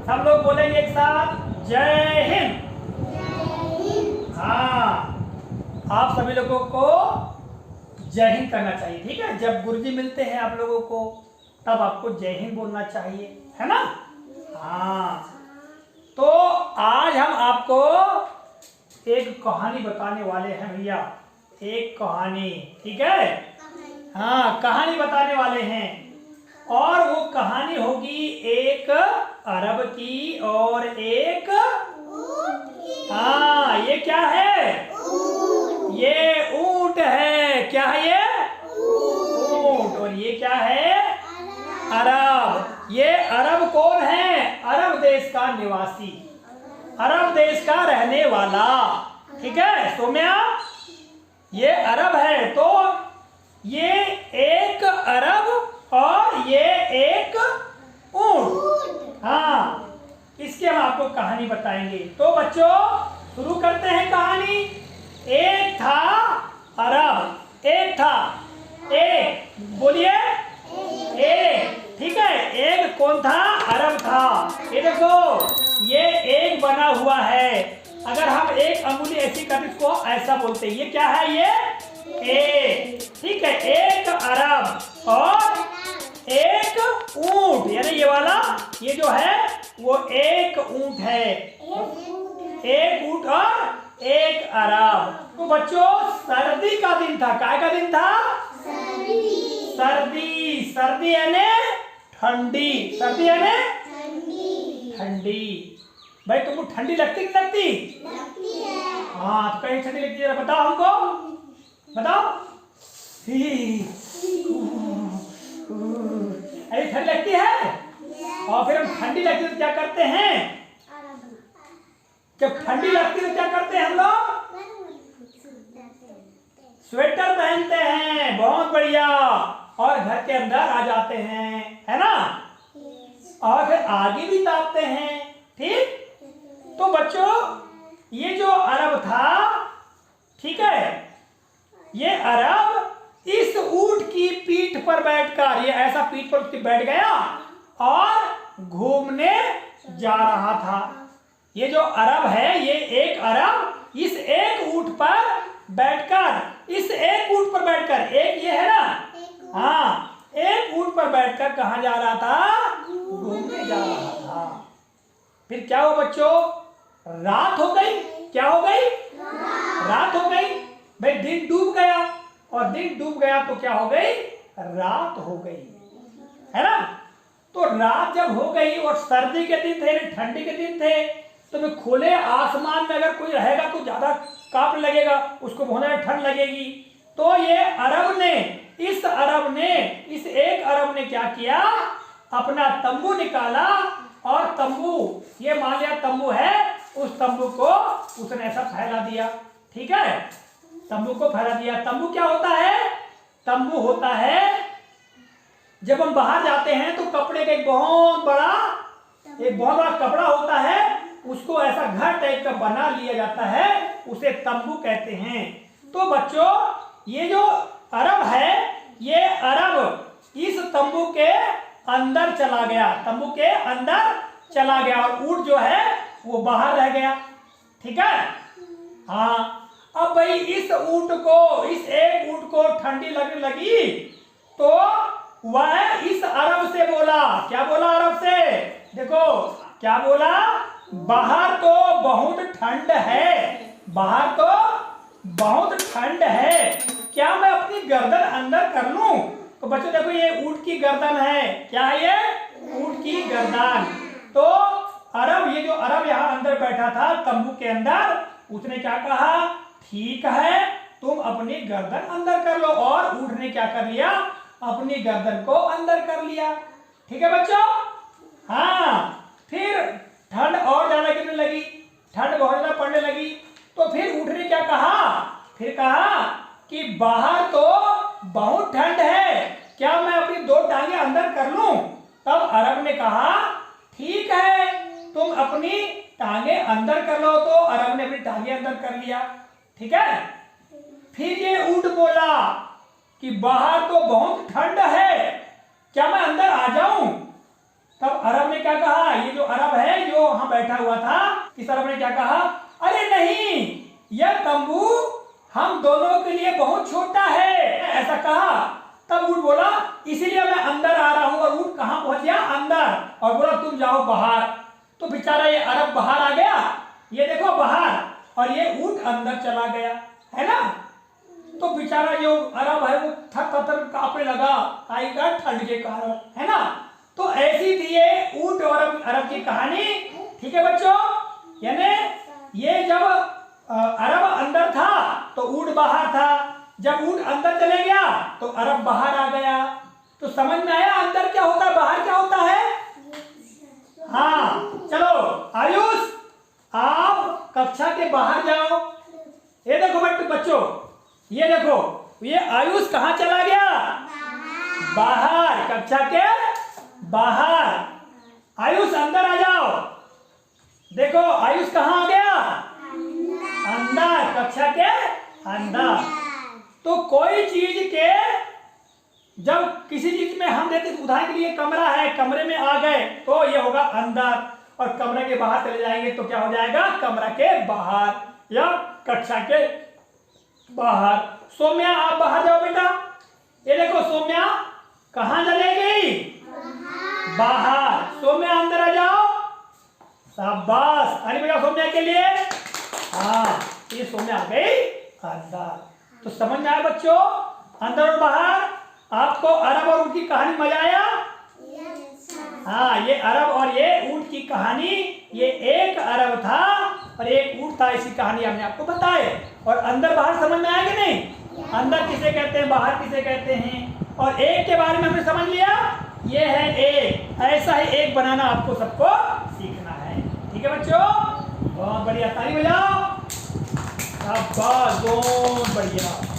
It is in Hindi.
सब लोग बोलेंगे एक साथ, जय हिंद। हाँ, आप सभी लोगों को जय हिंद करना चाहिए, ठीक है। जब गुरुजी मिलते हैं आप लोगों को तब आपको जय हिंद बोलना चाहिए, है ना। हाँ, तो आज हम आपको एक कहानी बताने वाले हैं भैया, एक कहानी, ठीक है। हाँ, कहानी बताने वाले हैं और वो कहानी होगी एक अरब की और एक हाँ, ये क्या है? ये ऊंट है। क्या है ये? ऊंट। और ये क्या है? अरब। ये अरब कौन है? अरब देश का निवासी, अरब देश का रहने वाला, ठीक है सौम्या। ये अरब है, तो ये एक अरब और ये एक ऊंट। हाँ, इसके हम आपको कहानी बताएंगे। तो बच्चों शुरू करते हैं कहानी। एक था अरब, एक था एक, बोलिए एक, ठीक है। एक कौन था? अरब था। ये देखो, ये एक बना हुआ है। अगर हम एक अंगुली ऐसी करते इसको ऐसा बोलते हैं। ये क्या है? ये एक, ठीक है। एक अरब और एक ऊंट, यानी ये वाला, ये जो है वो एक ऊंट है। एक ऊंट और एक अरब। तो बच्चों सर्दी का दिन था। काय का दिन था? सर्दी। सर्दी यानी ठंडी। सर्दी यानी ठंडी। भाई तुमको ठंडी लगती कि लगती? लगती है। हाँ, तो कहीं ठंडी लगती है, बताओ हमको, बताओ। अरे ठंडी लगती है, और फिर हम ठंडी लगती है तो क्या करते हैं? जब ठंडी लगती है तो क्या करते हैं हम लोग? स्वेटर पहनते हैं। बहुत बढ़िया। और घर के अंदर आ जाते हैं, है ना। और फिर आगे भी तापते हैं, ठीक। तो बच्चों ये जो अरब था, ठीक है, ये अरब इस ऊंट की पीठ पर बैठकर, ये ऐसा पीठ पर बैठ गया और घूमने जा रहा था। ये जो अरब है, ये एक अरब इस एक ऊंट पर बैठकर, इस एक ऊंट पर बैठकर, एक ये है ना, हाँ, एक ऊंट पर बैठकर कहाँ जा रहा था? घूमने जा रहा था। फिर क्या हुआ बच्चों? रात हो गई। क्या हो गई? रात हो गई। भाई दिन डूब गया, और दिन डूब गया तो क्या हो गई? रात हो गई, है ना। तो रात जब हो गई और सर्दी के दिन थे, ठंडी के दिन थे, तो मैं खुले आसमान में अगर कोई रहेगा तो ज्यादा कांप लगेगा, उसको बहुत ज्यादा ठंड लगेगी। तो ये अरब ने, इस अरब ने, इस एक अरब ने क्या किया? अपना तंबू निकाला और तंबू, ये मान लिया तंबू है, उस तंबू को उसने ऐसा फैला दिया, ठीक है। तंबू को फैला दिया। तंबू क्या होता है? तंबू होता है जब हम बाहर जाते हैं तो कपड़े का एक बहुत बड़ा कपड़ा होता है, उसको ऐसा घर टाइप का बना लिया जाता है, उसे तंबू कहते हैं। तो बच्चों ये जो अरब है, ये अरब इस तंबू के अंदर चला गया, तंबू के अंदर चला गया, और ऊंट जो है वो बाहर रह गया, ठीक है। हाँ, अब भाई इस ऊंट को, इस एक ऊंट को ठंडी लगने लगी, तो वह इस अरब से बोला। क्या बोला अरब से? देखो क्या बोला? बाहर तो बहुत ठंड है, बाहर तो बहुत ठंड है, क्या मैं अपनी गर्दन अंदर कर लूं? तो बच्चों देखो, ये ऊंट की गर्दन है। क्या है ये? ऊंट की गर्दन। तो अरब, ये जो अरब यहाँ अंदर बैठा था तंबू के अंदर, उसने क्या कहा? ठीक है, तुम अपनी गर्दन अंदर कर लो। और ऊंट ने क्या कर लिया? अपनी गर्दन को अंदर कर लिया, ठीक है बच्चों। हाँ, फिर ठंड और ज्यादा गिरने लगी, ठंड बहुत ज्यादा पड़ने लगी। तो फिर ऊंट ने क्या कहा? फिर कहा कि बाहर तो बहुत ठंड है, क्या मैं अपनी दो टांगे अंदर कर लूं? तब अरब ने कहा ठीक है, तुम अपनी टांगे अंदर कर लो। तो अरब ने अपनी टांगे अंदर कर लिया, ठीक है। फिर ये ऊंट बोला कि बाहर तो बहुत ठंड है, क्या मैं अंदर आ जाऊं? तब अरब ने क्या कहा? ये जो अरब है बैठा हुआ था किस अरब ने क्या कहा, अरे नहीं, यह तंबू हम दोनों के लिए बहुत छोटा है, ऐसा कहा। तब ऊंट बोला इसीलिए मैं अंदर आ रहा हूं। और ऊंट कहां पहुंच गया, अंदर, और बोला तुम जाओ बाहर। तो बेचारा ये अरब बाहर आ गया, ये देखो बाहर, और ये ऊंट अंदर चला गया, है ना। तो बेचारा जो अरब है वो थर कांपने लगा, आएगा ठंड के कारण, है ना। तो ऐसी थी ये ऊंट और अरब की कहानी, ठीक है बच्चों। यानी ये जब अरब अंदर था तो ऊंट बाहर था, जब ऊंट अंदर चले गया तो अरब बाहर आ गया। तो समझ में आया अंदर क्या होता है, बाहर क्या होता है। हाँ चलो आयुष, आप कक्षा के बाहर जाओ। ये देखो बच्चों, ये देखो, ये आयुष कहाँ चला गया, बाहर, कक्षा के बाहर। आयुष अंदर आ जाओ। देखो आयुष कहाँ आ गया, अंदर, कक्षा के अंदर। तो कोई चीज के जब किसी चीज में हम देते, उदाहरण के लिए कमरा है, कमरे में आ गए तो ये होगा अंदर, और कमरे के बाहर चले जाएंगे तो क्या हो जाएगा, कमरा के बाहर या कक्षा के बाहर। सौम्या आप बाहर जाओ बेटा। ये देखो सौम्या कहाँ चले गई, बाहर। सौम्या अंदर आ जाओ, शाबाश, ताली बजाओ सौम्या के लिए। हाँ ये सौम्या आ गई अंदर। तो समझ में आया बच्चों, अंदर और बाहर। आपको अरब और ऊंट की कहानी मजा आया। हाँ ये अरब और ये ऊंट की कहानी, ये एक अरब था और एक ऊंट था, इसी कहानी हमने आपको बताए। और अंदर बाहर समझ में आया कि नहीं, अंदर किसे कहते हैं, बाहर किसे कहते हैं। और एक के बारे में हमने समझ लिया, ये है एक। ऐसा ही एक बनाना आपको सबको सीखना है, ठीक है बच्चों। बहुत बढ़िया, ताली बजाओ, शाबाश, बहुत बढ़िया।